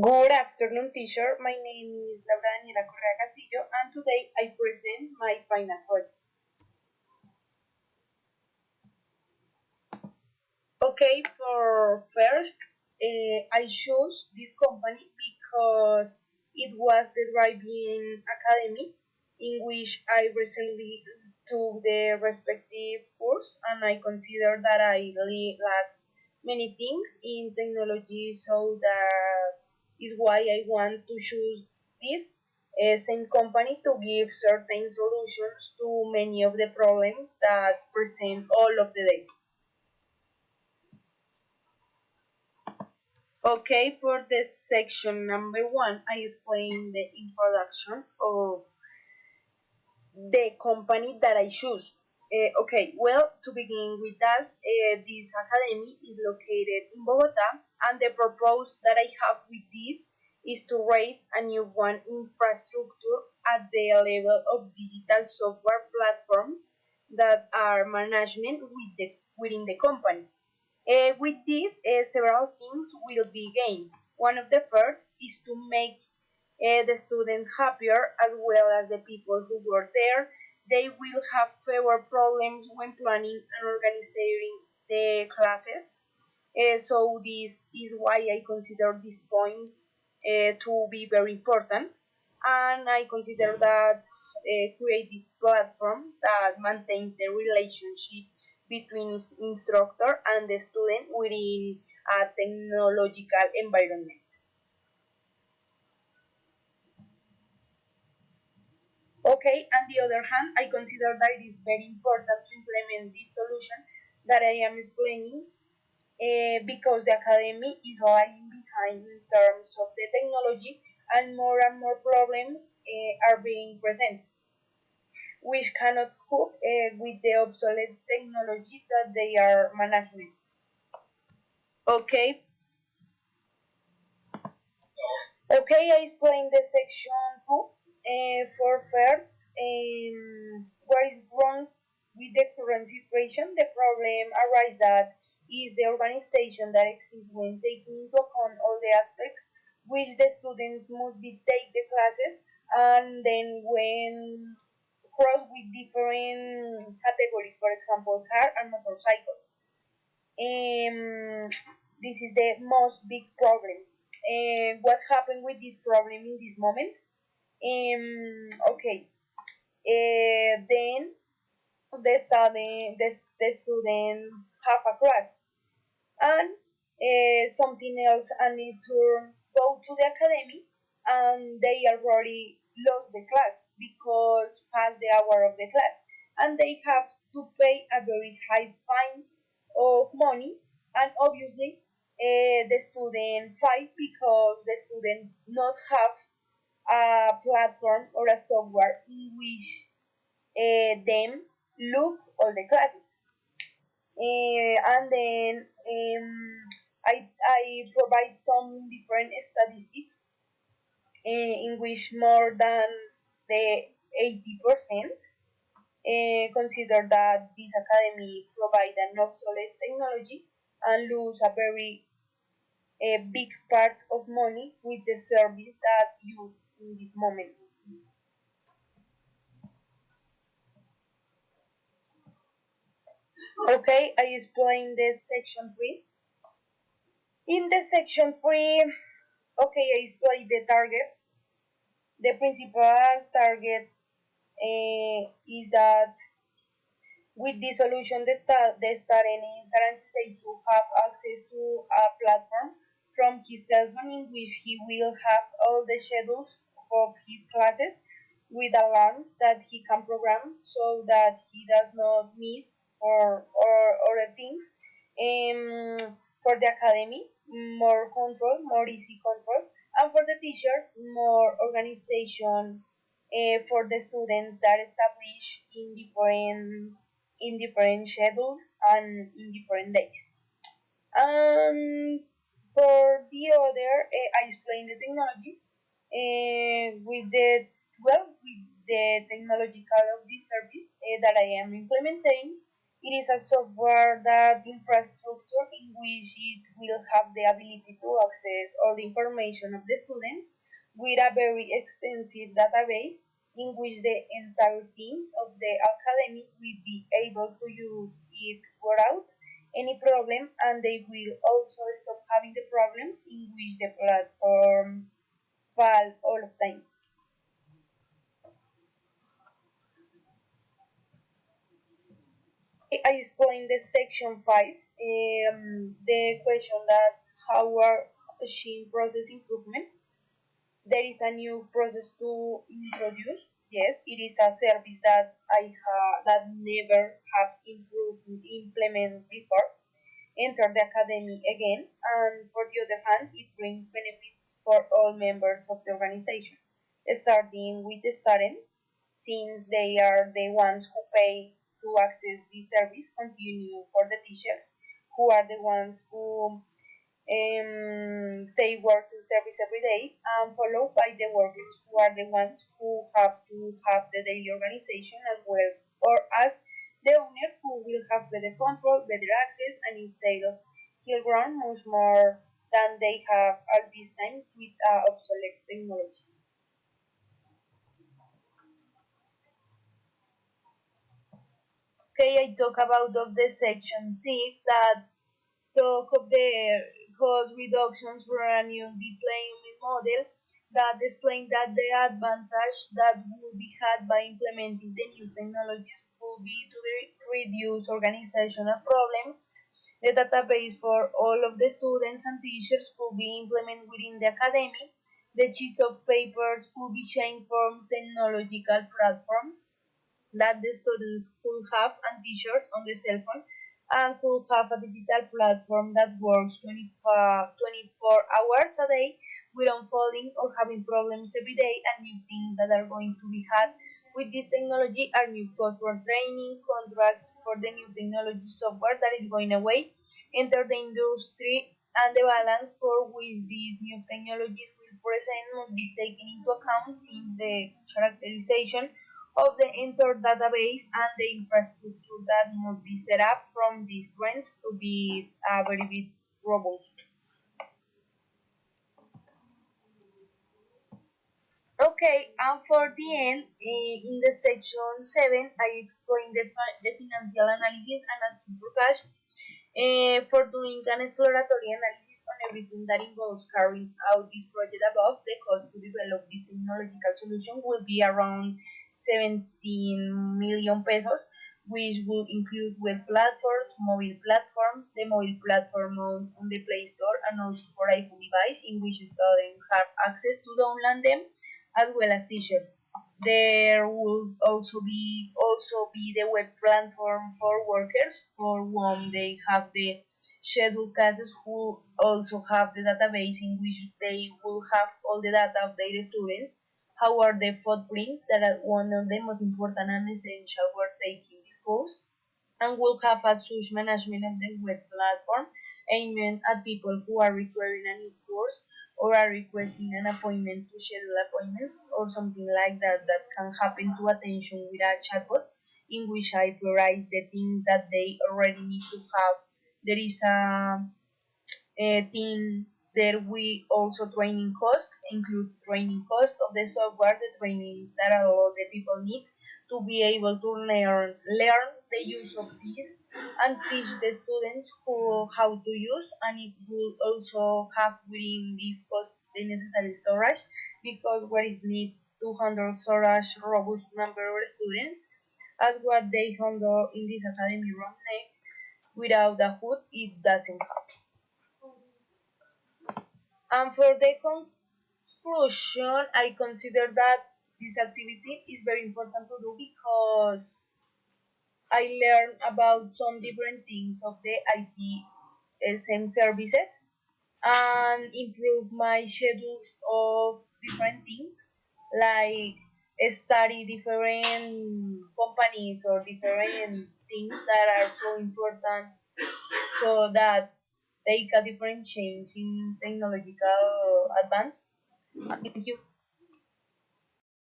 Good afternoon, teacher. My name is Laura Daniela Correa Castillo, and today I present my final project. Okay, for first, I chose this company because it was the driving academy in which I recently took the respective course, and I consider that I lacked many things in technology, so that is why I want to choose this same company to give certain solutions to many of the problems that present all of the days. Okay, for the section number one, I explain the introduction of the company that I choose. Okay, well, to begin with that, this academy is located in Bogota, and the purpose that I have with this is to raise a new one infrastructure at the level of digital software platforms that are management within the company. With this, several things will be gained. One of the first is to make the students happier as well as the people who work there. They will have fewer problems when planning and organizing the classes. So this is why I consider these points to be very important, and I consider that create this platform that maintains the relationship between its instructor and the student within a technological environment. Okay, on the other hand, I consider that it is very important to implement this solution that I am explaining because the academy is lagging behind in terms of the technology, and more problems are being present, which cannot cope with the obsolete technology that they are managing. Okay, okay, I explained the section 2. For first, what is wrong with the current situation? The problem arises that is the organization that exists when taking into account all the aspects which the students must be take the classes, and then when cross with different categories, for example, car and motorcycle. Um, this is the most big problem. What happened with this problem in this moment? Okay. Then the student have a class, and something else, and need to go to the academy, and they already lost the class because past the hour of the class, and they have to pay a very high fine of money, and obviously the student fight because the student not have a platform or a software in which them look all the classes. And then I provide some different statistics in which more than the 80% consider that this academy provide an obsolete technology and lose a very big part of money with the service that used in this moment. Okay, I explain the section 3. In the section 3, okay, I explain the targets. The principal target is that with this solution, the student is guaranteed to have access to a platform from his cell phone in which he will have all the schedules of his classes with alarms that he can program so that he does not miss or other things. For the academy, more control, more easy control, and for the teachers, more organization for the students that establish in different schedules and in different days. And for the other, I explain the technology with the with the technological of this service that I am implementing It is a software that infrastructure in which it will have the ability to access all the information of the students with a very extensive database in which the entire team of the academy will be able to use it without any problem, and they will also stop having the problems in which the platforms fall all the time. I explained the section 5, the question that how are machine process improvement. There is a new process to introduce. Yes, it is a service that that never have implemented before. Enter the academy again, and for the other hand, it brings benefits for all members of the organization, starting with the students, since they are the ones who pay to access this service, continue for the teachers, who are the ones who they work in service every day, and followed by the workers who are the ones who have to have the daily organization as well, or as the owner who will have better control, better access, and in sales he'll run much more than they have at this time with obsolete technology. Okay, I talk about of the section 6 that talk of the cost reductions for a new deployment model that explain that the advantage that would be had by implementing the new technologies would be to reduce organizational problems. The database for all of the students and teachers could be implemented within the academy. The choice of papers could be changed from technological platforms that the students could have and teachers on the cell phone, and could have a digital platform that works 24 hours a day without falling or having problems every day, and new things that are going to be had with this technology are new costs for training, contracts for the new technology software that is going away, enter the industry, and the balance for which these new technologies will present must be taken into account since the characterization of the entire database and the infrastructure that must be set up from these trends to be very bit robust. Okay, and for the end, in the section 7, I explain the financial analysis and asking for cash for doing an exploratory analysis on everything that involves carrying out this project above. The cost to develop this technological solution will be around 17 million pesos, which will include web platforms, mobile platforms, the mobile platform on the Play Store, and also for iPhone device in which students have access to download them, as well as teachers. There will also be the web platform for workers for whom they have the scheduled classes who also have the database in which they will have all the data of their students. How are the footprints that are one of the most important and essential when taking this course, and will have a such management of the web platform aimed at people who are requiring a new course or are requesting an appointment to schedule appointments or something like that that can happen to attention with a chatbot in which I prioritize the things that they already need to have. There is a thing there we also training cost include training cost of the software, the trainings that all the people need to be able to learn the use of this and teach the students who how to use, and it will also have within this cost the necessary storage because what is need to handle storage robust number of students as what they handle in this academy room without a hood it doesn't have. And for the conclusion, I consider that this activity is very important to do because I learned about some different things of the ITSM services and improve my schedules of different things like study different companies or different things that are so important so that they can different change in technological advance. Thank you.